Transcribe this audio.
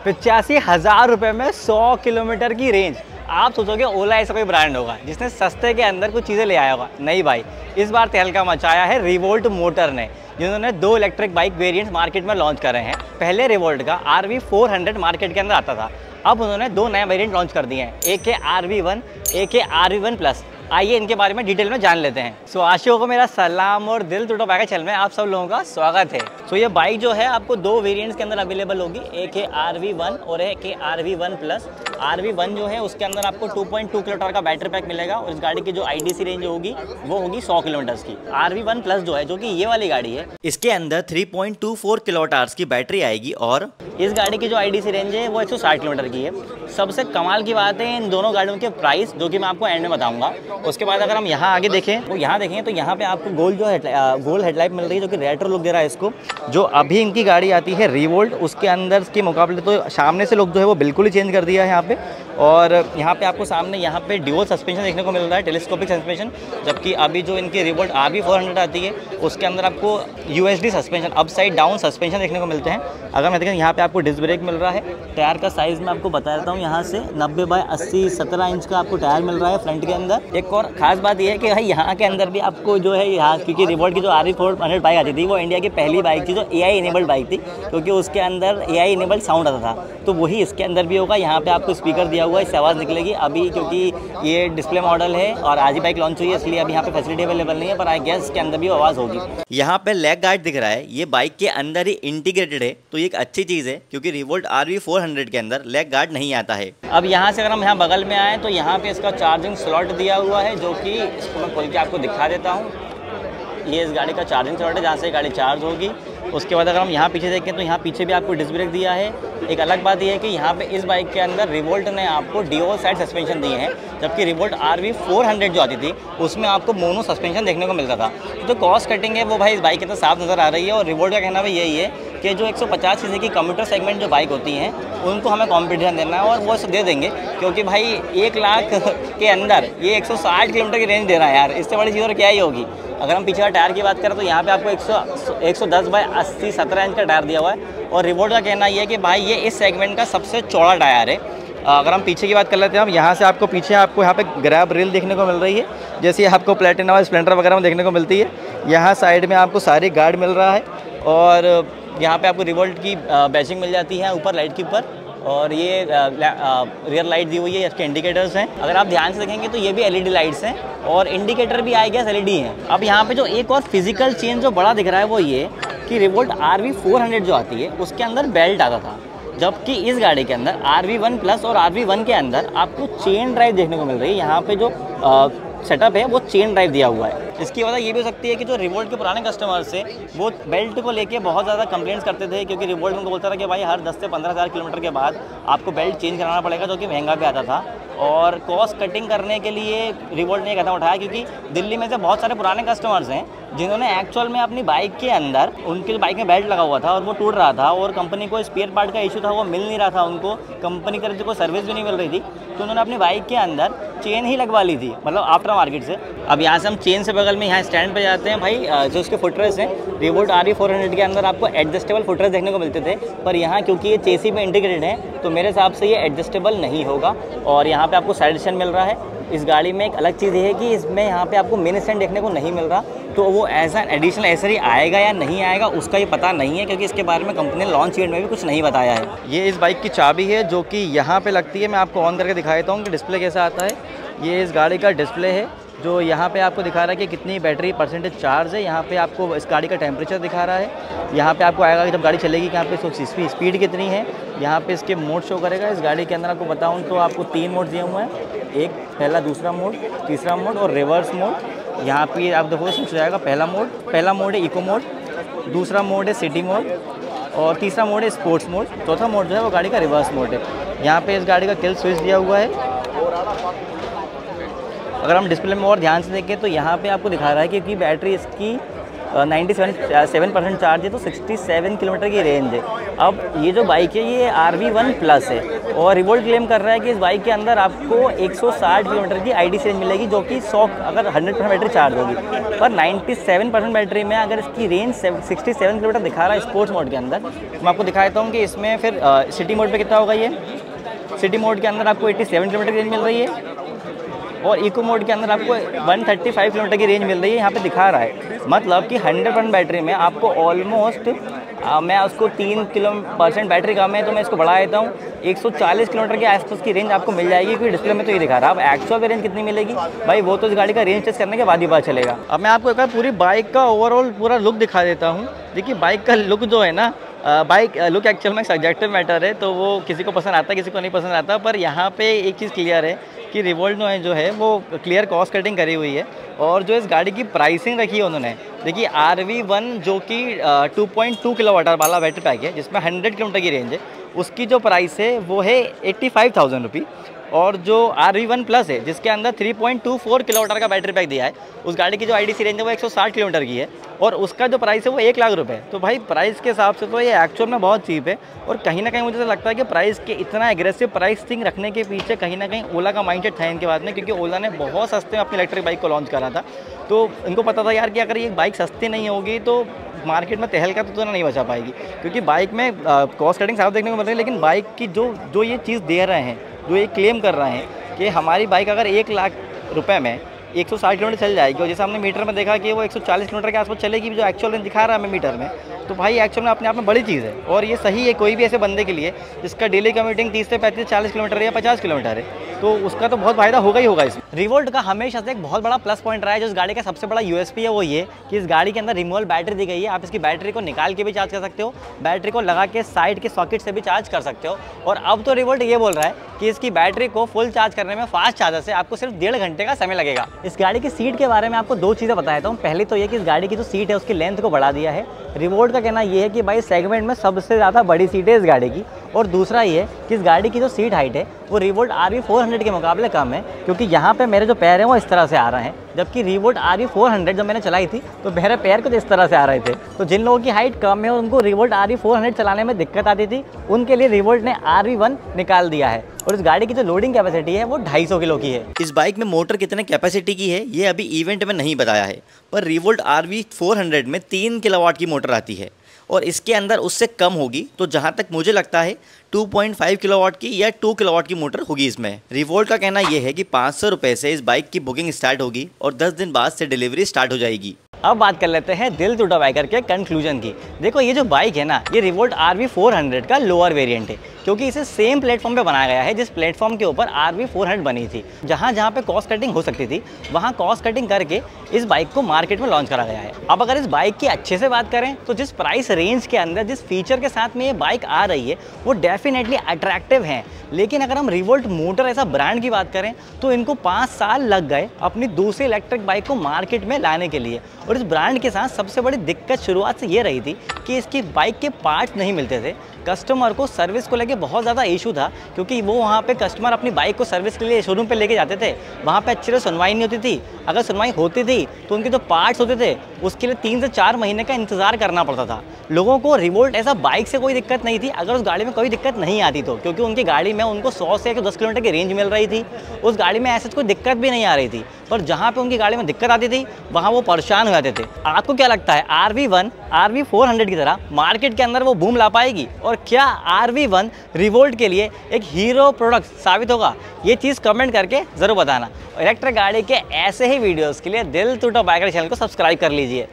85,000 रुपये में 100 किलोमीटर की रेंज। आप सोचोगे ओला ऐसा कोई ब्रांड होगा जिसने सस्ते के अंदर कुछ चीज़ें ले आया होगा। नहीं भाई, इस बार तहलका मचाया है रिवोल्ट मोटर ने, जिन्होंने 2 इलेक्ट्रिक बाइक वेरिएंट्स मार्केट में लॉन्च करे हैं। पहले रिवोल्ट का RV 400 मार्केट के अंदर आता था, अब उन्होंने 2 नए वेरिएंट लॉन्च कर दिए हैं, एक है RV1, एक है RV1 प्लस। आइए इनके बारे में डिटेल में जान लेते हैं। सो आशिकों को मेरा सलाम और दिल टूटा बाइक चैनल में आप सब लोगों का स्वागत है। सो ये बाइक जो है आपको 2 वेरिएंट्स के अंदर अवेलेबल होगी, एक है RV1 और एक है RV1 प्लस। RV1 जो है उसके अंदर आपको 2.2 किलोमीटर का बैटरी पैक मिलेगा और इस गाड़ी की जो IDC रेंज होगी वो होगी 100 किलोमीटर की। RV1 प्लस जो है, जो कि ये वाली गाड़ी है, इसके अंदर 3.24 किलोवाट की बैटरी आएगी और इस गाड़ी की जो IDC रेंज है वो 160 किलोमीटर की है। सबसे कमाल की बात है इन दोनों गाड़ियों के प्राइस, जो कि मैं आपको एंड में बताऊंगा। उसके बाद अगर हम यहाँ आगे देखें तो यहाँ देखें तो यहाँ पे आपको गोल हेडलाइट मिल रही है, जो कि रेट्रो लुक दे रहा है इसको। जो अभी इनकी गाड़ी आती है रिवोल्ट, उसके अंदर के मुकाबले तो सामने से लुक जो है वो बिल्कुल ही चेंज कर दिया है यहाँ पे। और यहाँ पे आपको सामने यहाँ पे ड्यूल सस्पेंशन देखने को मिल रहा है, टेलीस्कोपिक सस्पेंशन। जबकि अभी जो इनकी रिवोल्ट RV 400 आती है उसके अंदर आपको USD suspension, upside down suspension देखने को मिलते हैं। अगर मैं देखें यहाँ पे आपको डिस्क ब्रेक मिल रहा है। टायर का साइज़ मैं आपको बता देता हूँ, यहाँ से 90 बाय 80 17 इंच का आपको टायर मिल रहा है फ्रंट के अंदर। एक और खास बात यह है कि भाई यहाँ के अंदर भी आपको जो है यहाँ, क्योंकि रिवोल्ट की जो RV 400 बाइक आती थी वो इंडिया की पहली बाइक थी जो AI इनेबल्ड बाइक थी, क्योंकि उसके अंदर AI इनेबल्ड साउंड आता था। तो वही इसके अंदर भी होगा। यहाँ पे आपको स्पीकर दिया हुआ है, इससे आवाज़ निकलेगी। अभी क्योंकि ये डिस्प्ले मॉडल है और आज ही बाइक लॉन्च हुई है, इसलिए अभी यहाँ पे फैसिलिटी अवेलेबल नहीं है, पर आई गेस इसके अंदर भी आवाज़ होगी। यहाँ पे लेग गार्ड दिख रहा है, ये बाइक के अंदर ही इंटीग्रेटेड है, तो ये एक अच्छी चीज़ है, क्योंकि रिवोल्ट RV 400 के अंदर लेग गार्ड नहीं आता है। अब यहाँ से अगर हम यहाँ बगल में आए तो यहाँ पे इसका चार्जिंग स्लॉट दिया हुआ है, जो कि इसको मैं खोल के आपको दिखा देता हूँ। ये इस गाड़ी का चार्जिंग स्लॉट है जहाँ से गाड़ी चार्ज होगी। उसके बाद अगर हम यहाँ पीछे देखें तो यहाँ पीछे भी आपको डिस्क ब्रेक दिया है। एक अलग बात यह है कि यहाँ पे इस बाइक के अंदर रिवोल्ट ने आपको ड्यूल साइड सस्पेंशन दिए हैं, जबकि रिवोल्ट RV 400 जो आती थी उसमें आपको मोनो सस्पेंशन देखने को मिलता था। तो कॉस्ट कटिंग है वो भाई इस बाइक के अंदर साफ नज़र आ रही है। और रिवोल्ट का कहना भी यही है कि जो 150 सीसी की कम्यूटर सेगमेंट जो बाइक होती हैं उनको हमें कॉम्पिटिशन देना है, और वो दे देंगे, क्योंकि भाई 1 लाख के अंदर ये 160 किलोमीटर की रेंज दे रहा है यार, इससे बड़ी चीज़ और क्या ही होगी। अगर हम पीछे का टायर की बात करें तो यहाँ पे आपको 110 बाय 80 17 इंच का टायर दिया हुआ है। और रिवोल्ट का कहना ये है कि भाई ये इस सेगमेंट का सबसे चौड़ा टायर है। अगर हम पीछे की बात कर लेते हैं, हम यहाँ से आपको पीछे आपको यहाँ पे ग्रैब रेल देखने को मिल रही है, जैसे आपको प्लेटिना और स्प्लेंडर वगैरह में देखने को मिलती है। यहाँ साइड में आपको सारी गार्ड मिल रहा है और यहाँ पे आपको रिवोल्ट की बैचिंग मिल जाती है ऊपर लाइट के ऊपर। और ये रियर लाइट दी हुई है, इसके इंडिकेटर्स हैं। अगर आप ध्यान से देखेंगे तो ये भी LED लाइट्स हैं और इंडिकेटर भी आई गैस LED हैं। अब यहाँ पे जो एक और फिजिकल चेंज जो बड़ा दिख रहा है वो ये कि रिवोल्ट RV 400 जो आती है उसके अंदर बेल्ट आता था, जबकि इस गाड़ी के अंदर RV1 प्लस और RV1 के अंदर आपको चेन ड्राइव देखने को मिल रही है। यहाँ पे जो सेटअप है वो चेन ड्राइव दिया हुआ है। इसकी वजह ये भी हो सकती है कि जो रिवोल्ट के पुराने कस्टमर्स से वो बेल्ट को लेके बहुत ज़्यादा कंप्लेंट्स करते थे, क्योंकि रिवोल्ट उनको बोलता था कि भाई हर 10 से 15 हज़ार किलोमीटर के बाद आपको बेल्ट चेंज कराना पड़ेगा, जो कि महंगा भी आता था। और कॉस्ट कटिंग करने के लिए रिवोल्ट ने एक कदम उठाया, क्योंकि दिल्ली में से बहुत सारे पुराने कस्टमर्स हैं जिन्होंने एक्चुअल में अपनी बाइक के अंदर, उनके बाइक में बेल्ट लगा हुआ था और वो टूट रहा था और कंपनी को स्पेयर पार्ट का इशू था, वो मिल नहीं रहा था उनको, कंपनी की तरफ से कोई सर्विस भी नहीं मिल रही थी, तो उन्होंने अपनी बाइक के अंदर चेन ही लगवा ली थी, मतलब आफ्टर मार्केट से। अब यहाँ से हम चेन से बगल में यहाँ स्टैंड पे जाते हैं। भाई जो उसके फुटरेस्ट हैं, रिवोल्ट RV 400 के अंदर आपको एडजस्टेबल फुटरेस्ट देखने को मिलते थे, पर यहाँ क्योंकि ये चेसी में इंटीग्रेटेड है तो मेरे हिसाब से ये एडजस्टेबल नहीं होगा। और यहाँ पे आपको साइड स्टैंड मिल रहा है। इस गाड़ी में एक अलग चीज़ ये है कि इसमें यहाँ पे आपको मेन स्टैंड देखने को नहीं मिल रहा, तो वो एज एन एडिशनल एसेसरी आएगा या नहीं आएगा उसका ये पता नहीं है, क्योंकि इसके बारे में कंपनी ने लॉन्च इवेंट में भी कुछ नहीं बताया है। ये इस बाइक की चाबी है जो कि यहाँ पे लगती है। मैं आपको ऑन करके दिखा देता हूँ कि डिस्प्ले कैसा आता है। ये इस गाड़ी का डिस्प्ले है जो यहाँ पे आपको दिखा रहा है कि कितनी बैटरी परसेंटेज चार्ज है। यहाँ पे आपको इस गाड़ी का टेम्परेचर दिखा रहा है। यहाँ पे आपको आएगा कि जब गाड़ी चलेगी कि यहाँ पे स्पीड कितनी है। यहाँ पे इसके मोड शो करेगा। इस गाड़ी के अंदर आपको बताऊँ तो आपको 3 मोड दिए हुए हैं, एक पहला, दूसरा मोड, तीसरा मोड और रिवर्स मोड। यहाँ पे आप देखो स्विच हो जाएगा। पहला मोड है इको मोड, दूसरा मोड है सिटी मोड और तीसरा मोड है स्पोर्ट्स मोड। चौथा मोड जो है वो गाड़ी का रिवर्स मोड है। यहाँ पे इस गाड़ी का किल स्विच दिया हुआ है। अगर हम डिस्प्ले में और ध्यान से देखें तो यहाँ पे आपको दिखा रहा है कि बैटरी इसकी 97% चार्ज है, तो 67 किलोमीटर की रेंज है। अब ये जो बाइक है ये RV1 प्लस है और रिवोल्ट क्लेम कर रहा है कि इस बाइक के अंदर आपको 160 किलोमीटर की IDC रेंज मिलेगी, जो कि 100 अगर 100% बैटरी चार्ज होगी। पर 97% बैटरी में अगर इसकी रेंज 67 किलोमीटर दिखा रहा है स्पोर्ट्स मोड के अंदर, तो मैं आपको दिखा देता हूँ कि इसमें फिर सिटी मोड पे कितना होगा। ये सिटी मोड के अंदर आपको 87 किलोमीटर की रेंज मिल रही है और इको मोड के अंदर आपको 135 किलोमीटर की रेंज मिल रही है। यहाँ पे दिखा रहा है, मतलब कि 100% बैटरी में आपको ऑलमोस्ट मैं उसको 3% बैटरी कम है तो मैं इसको बढ़ा देता हूँ, 140 किलोमीटर के आसपास की रेंज आपको मिल जाएगी, क्योंकि डिस्प्ले में तो ये दिखा रहा है। अब एक्चुअल में रेंज कितनी मिलेगी भाई, वो तो इस गाड़ी का रेंज टेस्ट करने के बाद ही पता चलेगा। अब मैं आपको एक बार पूरी बाइक का ओवरऑल पूरा लुक दिखा देता हूँ। देखिए बाइक का लुक जो है ना, बाइक लुक एक्चुअल में सब्जेक्टिव मैटर है, तो वो किसी को पसंद आता है किसी को नहीं पसंद आता। पर यहाँ पे एक चीज़ क्लियर है कि रिवोल्ट जो है वो क्लियर कॉस्ट कटिंग करी हुई है। और जो इस गाड़ी की प्राइसिंग रखी है उन्होंने, देखिए RV1 जो कि 2.2 किलोवाट वाला बैटरी पैक है जिसमें 100 किलोमीटर की रेंज है, उसकी जो प्राइस है वो है 85,000 रुपये। और जो RV1 प्लस है जिसके अंदर 3.24 किलोवाट का बैटरी पैक दिया है, उस गाड़ी की जो IDC रेंज है वो 160 किलोमीटर की है और उसका जो प्राइस है वो 1 लाख रुपए। तो भाई प्राइस के हिसाब से तो ये एक्चुअल में बहुत चीप है। और कहीं ना कहीं मुझे तो लगता है कि प्राइस के इतना एग्रेसिव प्राइसिंग रखने के पीछे कहीं ना कहीं ओला का माइंडसेट था इनके बाद में, क्योंकि ओला ने बहुत सस्ते में अपनी इलेक्ट्रिक बाइक को लॉन्च करा था। तो इनको पता था यार कि अगर ये बाइक सस्ती नहीं होगी तो मार्केट में तहलका तो नहीं बचा पाएगी, क्योंकि बाइक में कॉस्ट कटिंग साफ देखने को मिल रही है। लेकिन बाइक की जो ये चीज़ दे रहे हैं, जो ये क्लेम कर रहे हैं कि हमारी बाइक अगर 1 लाख रुपए में 160 किलोमीटर चल जाएगी, और जैसे हमने मीटर में देखा कि वो 140 किलोमीटर के आसपास चलेगी, जो एक्चुअल रेंज दिखा रहा है हमें मीटर में, तो भाई एक्चुअल में अपने आप में बड़ी चीज़ है। और ये सही है कोई भी ऐसे बंदे के लिए जिसका डेली कम्यूटिंग 30 से 35-40 किलोमीटर या 50 किलोमीटर है, तो उसका तो बहुत फायदा होगा ही होगा इसमें। रिवोल्ट का हमेशा से एक बहुत बड़ा प्लस पॉइंट रहा है, जो इस गाड़ी का सबसे बड़ा USP है वो ये कि इस गाड़ी के अंदर रिमूवेबल बैटरी दी गई है। आप इसकी बैटरी को निकाल के भी चार्ज कर सकते हो, बैटरी को लगा के साइड के सॉकेट से भी चार्ज कर सकते हो। और अब तो रिवोल्ट ये बोल रहा है कि इसकी बैटरी को फुल चार्ज करने में फास्ट चार्जर से आपको सिर्फ 1.5 घंटे का समय लगेगा। इस गाड़ी की सीट के बारे में आपको 2 चीज़ें बता देता हूँ। पहली तो ये कि इस गाड़ी की जो सीट है उसकी लेंथ को बढ़ा दिया है। रिवोल्ट का कहना ये है कि भाई सेगमेंट में सबसे ज़्यादा बड़ी सीट है इस गाड़ी की। और दूसरा ये कि इस गाड़ी की जो सीट हाइट है वो रिवोल्ट RV400 के मुकाबले कम है, क्योंकि यहाँ पे मेरे जो पैर हैं वो इस तरह से आ रहे हैं, जबकि रिवोल्ट RV400 जब मैंने चलाई थी तो मेरे पैर कुछ इस तरह से आ रहे थे। तो जिन लोगों की हाइट कम है और उनको रिवोल्ट RV400 चलाने में दिक्कत आती थी, उनके लिए रिवोल्ट ने RV1 निकाल दिया है। और इस गाड़ी की जो लोडिंग कैपेसिटी है वो 250 किलो की है। इस बाइक में मोटर कितने कैपेसिटी की है ये अभी इवेंट में नहीं बताया है, पर रिवोल्ट RV400 में 3 किलोवाट की मोटर आती है और इसके अंदर उससे कम होगी। तो जहां तक मुझे लगता है 2.5 किलोवाट की या 2 किलोवाट की मोटर होगी इसमें। रिवोल्ट का कहना यह है कि 500 रुपये से इस बाइक की बुकिंग स्टार्ट होगी और 10 दिन बाद से डिलीवरी स्टार्ट हो जाएगी। अब बात कर लेते हैं दिल टूटा बाइकर के कंक्लूजन की। देखो ये जो बाइक है ना, ये रिवोल्ट RV400 का लोअर वेरिएंट है, क्योंकि इसे सेम प्लेटफॉर्म पे बनाया गया है जिस प्लेटफॉर्म के ऊपर RV400 बनी थी। जहाँ पे कॉस्ट कटिंग हो सकती थी वहाँ कॉस्ट कटिंग करके इस बाइक को मार्केट में लॉन्च करा गया है। अब अगर इस बाइक की अच्छे से बात करें तो जिस प्राइस रेंज के अंदर जिस फीचर के साथ में ये बाइक आ रही है वो डेफिनेटली अट्रैक्टिव है। लेकिन अगर हम रिवोल्ट मोटर ऐसा ब्रांड की बात करें तो इनको 5 साल लग गए अपनी दूसरी इलेक्ट्रिक बाइक को मार्केट में लाने के लिए। और इस ब्रांड के साथ सबसे बड़ी दिक्कत शुरुआत से ये रही थी कि इसकी बाइक के पार्ट्स नहीं मिलते थे। कस्टमर को सर्विस को लेके बहुत ज़्यादा इशू था, क्योंकि वो वहाँ पे कस्टमर अपनी बाइक को सर्विस के लिए शोरूम पे लेके जाते थे, वहाँ पे अच्छे से सुनवाई नहीं होती थी। अगर सुनवाई होती थी तो उनके जो पार्ट्स होते थे उसके लिए 3 से 4 महीने का इंतज़ार करना पड़ता था। लोगों को रिवोल्ट ऐसा बाइक से कोई दिक्कत नहीं थी अगर उस गाड़ी में कोई दिक्कत नहीं आती तो, क्योंकि उनकी गाड़ी में उनको 100 से 110 किलोमीटर की रेंज मिल रही थी। उस गाड़ी में ऐसे कोई दिक्कत भी नहीं आ रही थी। पर जहाँ पे उनकी गाड़ी में दिक्कत आती थी वहाँ वो परेशान हो जाते थे। आपको क्या लगता है RV1 RV400 की तरह मार्केट के अंदर वो बूम ला पाएगी? और क्या RV1 रिवोल्ट के लिए एक हीरो प्रोडक्ट साबित होगा? ये चीज़ कमेंट करके ज़रूर बताना। इलेक्ट्रिक गाड़ी के ऐसे ही वीडियोज़ के लिए दिल टूटा बाइकर चैनल को सब्सक्राइब कर लीजिए।